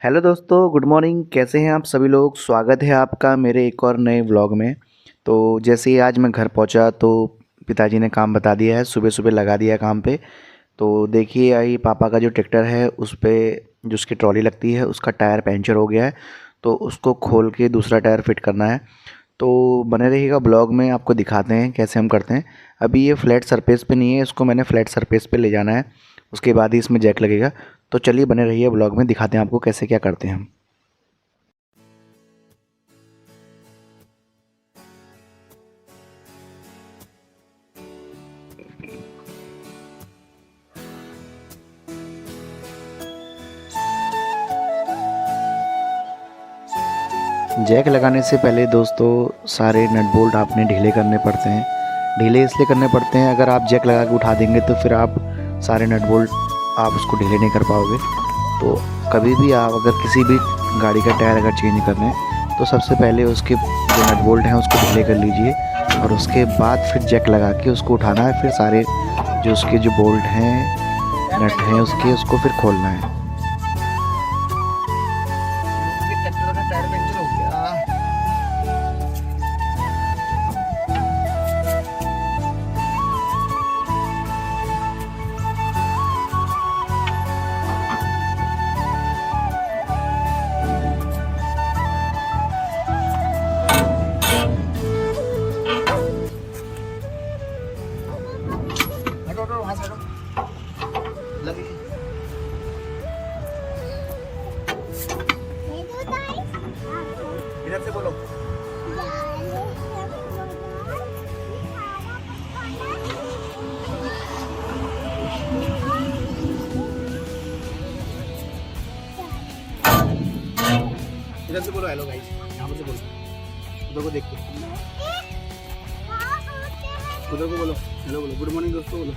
Hello दोस्तों, good morning. कैसे हैं आप सभी लोग? स्वागत है आपका मेरे एक और नए व्लॉग में। तो जैसे ही आज मैं घर पहुंचा तो पिताजी ने काम बता दिया है, सुबह सुबह लगा दिया है काम पे। तो देखिए आई पापा का जो ट्रैक्टर है उस पे जो उसकी ट्रॉली लगती है उसका टायर पंचर हो गया है, तो उसको खोल के दूसरा टायर फिट करना है। तो बने रहिएगा ब्लॉग में, आपको दिखाते हैं कैसे हम करते हैं। अभी ये फ्लैट सरफेस पे नहीं है, इसको मैंने फ्लैट सरफेस पे ले जाना है, उसके बाद ही इसमें जैक लगेगा। तो चलिए बने रहिए ब्लॉग में, दिखाते हैं आपको कैसे क्या करते हैं हम। जैक लगाने से पहले दोस्तों सारे नट बोल्ट आपने ढीले करने पड़ते हैं। ढीले इसलिए करने पड़ते हैं, अगर आप जैक लगा के उठा देंगे तो फिर आप सारे नट बोल्ट आप उसको ढीले नहीं कर पाओगे। तो कभी भी आप अगर किसी भी गाड़ी का टायर अगर चेंज कर रहे हैं तो सबसे पहले उसके जो नट बोल्ट हैं उसको ढीले कर लीजिए, और उसके बाद फिर जैक लगा के उसको उठाना है। फिर सारे जो उसके जो बोल्ट हैं, नट हैं उसके, उसको फिर खोलना है। ट्रैक्टर का टायर पंचर हो गया। हटो हटो वहां से हटो, लगी इधर से बोलो। इधर से बोलो हेलो गाइस, यहाँ से बोलो, उधर को देख के, उधर को बोलो हेलो, बोलो गुड मॉर्निंग दोस्तों, बोलो